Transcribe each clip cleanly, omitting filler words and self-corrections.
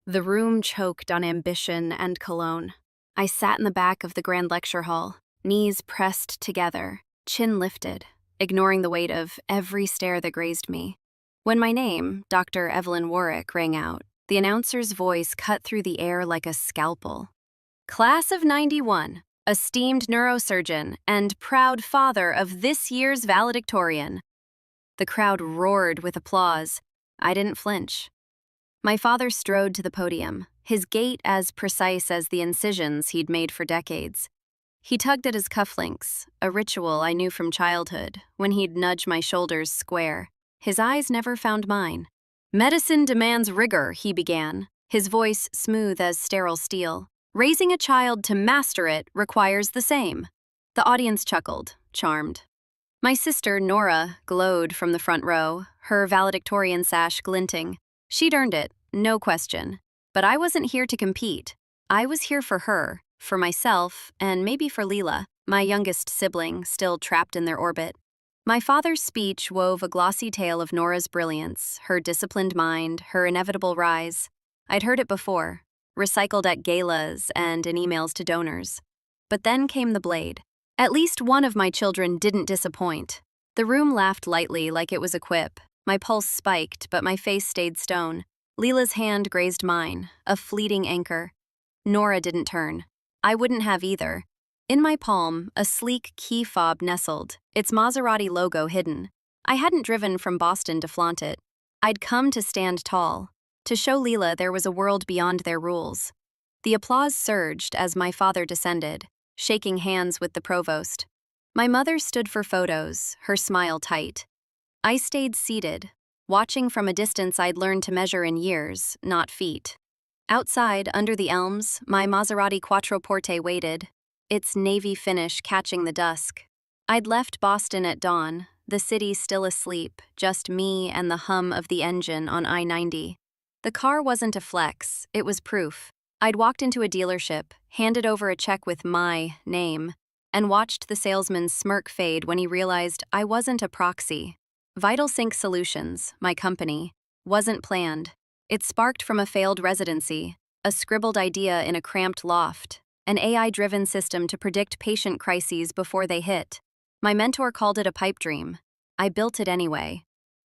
The room choked on ambition and cologne. I sat in the back of the grand lecture hall, knees pressed together, chin lifted, ignoring the weight of every stare that grazed me. When my name, Dr. Evelyn Warwick, rang out, the announcer's voice cut through the air like a scalpel. Class of 91, esteemed neurosurgeon and proud father of this year's valedictorian. The crowd roared with applause. I didn't flinch. My father strode to the podium, his gait as precise as the incisions he'd made for decades. He tugged at his cufflinks, a ritual I knew from childhood, when he'd nudge my shoulders square. His eyes never found mine. "Medicine demands rigor," he began, his voice smooth as sterile steel. "Raising a child to master it requires the same." The audience chuckled, charmed. My sister, Nora, glowed from the front row, her valedictorian sash glinting. She'd earned it, no question. But I wasn't here to compete. I was here for her, for myself, and maybe for Leela, my youngest sibling, still trapped in their orbit. My father's speech wove a glossy tale of Nora's brilliance, her disciplined mind, her inevitable rise. I'd heard it before, recycled at galas and in emails to donors. But then came the blade. At least one of my children didn't disappoint. The room laughed lightly like it was a quip. My pulse spiked, but my face stayed stone. Leela's hand grazed mine, a fleeting anchor. Nora didn't turn. I wouldn't have either. In my palm, a sleek key fob nestled, its Maserati logo hidden. I hadn't driven from Boston to flaunt it. I'd come to stand tall, to show Leela there was a world beyond their rules. The applause surged as my father descended, shaking hands with the provost. My mother stood for photos, her smile tight. I stayed seated, watching from a distance I'd learned to measure in years, not feet. Outside, under the elms, my Maserati Quattroporte waited, its navy finish catching the dusk. I'd left Boston at dawn, the city still asleep, just me and the hum of the engine on I-90. The car wasn't a flex, it was proof. I'd walked into a dealership, handed over a check with my name, and watched the salesman's smirk fade when he realized I wasn't a proxy. Vital Sync Solutions, my company, wasn't planned. It sparked from a failed residency, a scribbled idea in a cramped loft, an AI-driven system to predict patient crises before they hit. My mentor called it a pipe dream. I built it anyway.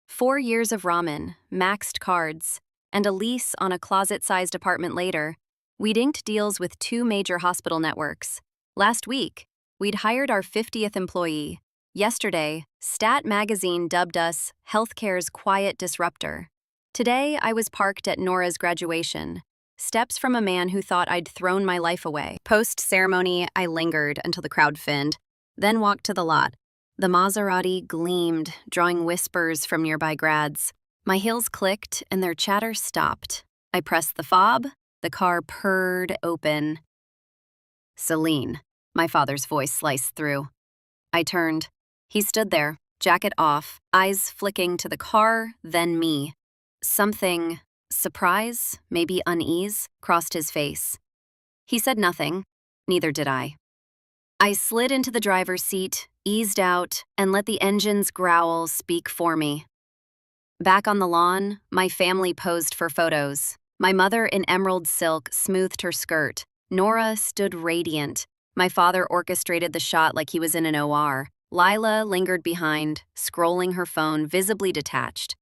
4 years of ramen, maxed cards, and a lease on a closet-sized apartment later, we'd inked deals with 2 major hospital networks. Last week, we'd hired our 50th employee. Yesterday, Stat Magazine dubbed us healthcare's quiet disruptor. Today, I was parked at Nora's graduation, steps from a man who thought I'd thrown my life away. Post-ceremony, I lingered until the crowd thinned, then walked to the lot. The Maserati gleamed, drawing whispers from nearby grads. My heels clicked and their chatter stopped. I pressed the fob, the car purred open. "Selene," my father's voice sliced through. I turned. He stood there, jacket off, eyes flicking to the car, then me. Something, surprise, maybe unease, crossed his face. He said nothing, neither did I. I slid into the driver's seat, eased out, and let the engine's growl speak for me. Back on the lawn, my family posed for photos. My mother in emerald silk smoothed her skirt. Nora stood radiant. My father orchestrated the shot like he was in an OR. Lila lingered behind, scrolling her phone, visibly detached.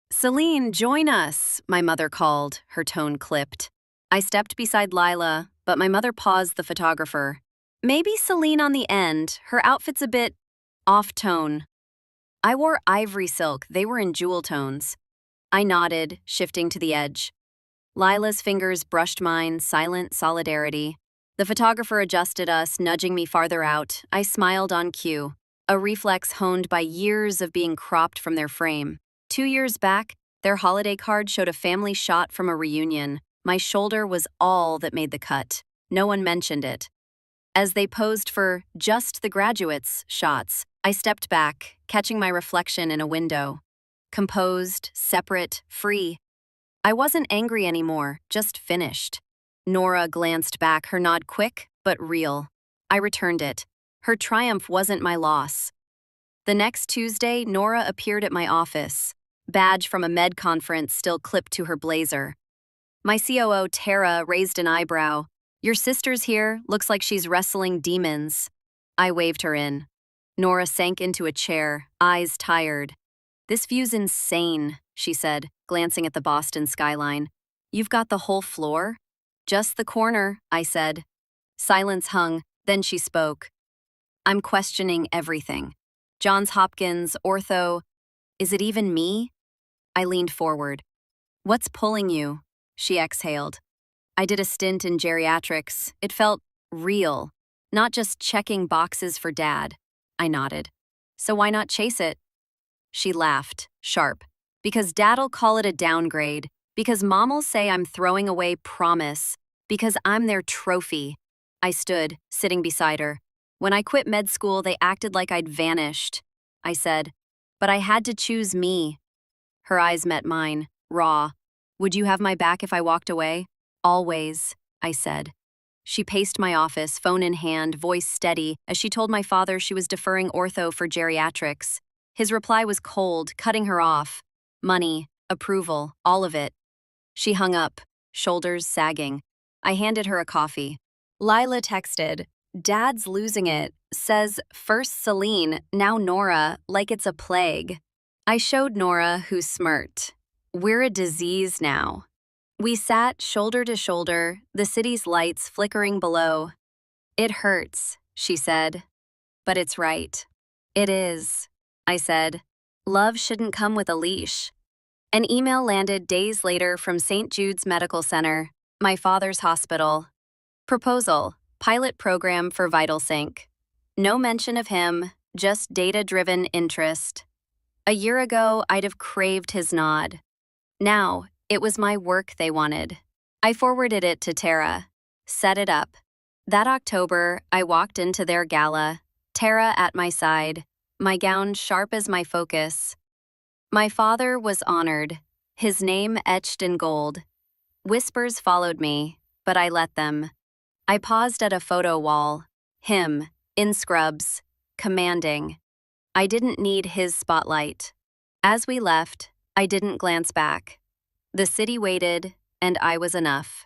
"Selene, join us," my mother called, her tone clipped. I stepped beside Lila, but my mother paused the photographer. "Maybe Selene on the end, her outfit's a bit off-tone." I wore ivory silk, they were in jewel tones. I nodded, shifting to the edge. Lila's fingers brushed mine, silent solidarity. The photographer adjusted us, nudging me farther out. I smiled on cue, a reflex honed by years of being cropped from their frame. 2 years back, their holiday card showed a family shot from a reunion. My shoulder was all that made the cut. No one mentioned it. As they posed for just the graduates shots, I stepped back, catching my reflection in a window. Composed, separate, free. I wasn't angry anymore, just finished. Nora glanced back, her nod quick, but real. I returned it. Her triumph wasn't my loss. The next Tuesday, Nora appeared at my office, badge from a med conference still clipped to her blazer. My COO, Tara, raised an eyebrow. Your sister's here, looks like she's wrestling demons. I waved her in. Nora sank into a chair, eyes tired. This view's insane, she said, glancing at the Boston skyline. You've got the whole floor? Just the corner, I said. Silence hung, then she spoke. I'm questioning everything. Johns Hopkins, ortho. Is it even me? I leaned forward. What's pulling you? She exhaled. I did a stint in geriatrics. It felt real, not just checking boxes for Dad. I nodded. So why not chase it? She laughed, sharp. Because Dad'll call it a downgrade. Because Mom'll say I'm throwing away promise. Because I'm their trophy. I stood, sitting beside her. When I quit med school, they acted like I'd vanished. I said, but I had to choose me. Her eyes met mine, raw. Would you have my back if I walked away? Always, I said. She paced my office, phone in hand, voice steady, as she told my father she was deferring ortho for geriatrics. His reply was cold, cutting her off. Money, approval, all of it. She hung up, shoulders sagging. I handed her a coffee. Lila texted, Dad's losing it. Says, first Selene, now Nora, like it's a plague. I showed Nora, who smirked. We're a disease now. We sat shoulder to shoulder, the city's lights flickering below. It hurts, she said. But it's right. It is, I said. Love shouldn't come with a leash. An email landed days later from St. Jude's Medical Center, my father's hospital. Proposal, pilot program for VitalSync. No mention of him, just data-driven interest. A year ago, I'd have craved his nod. Now, it was my work they wanted. I forwarded it to Tara. Set it up. That October, I walked into their gala, Tara at my side, my gown sharp as my focus. My father was honored, his name etched in gold. Whispers followed me, but I let them. I paused at a photo wall, him, in scrubs, commanding. I didn't need his spotlight. As we left, I didn't glance back. The city waited, and I was enough.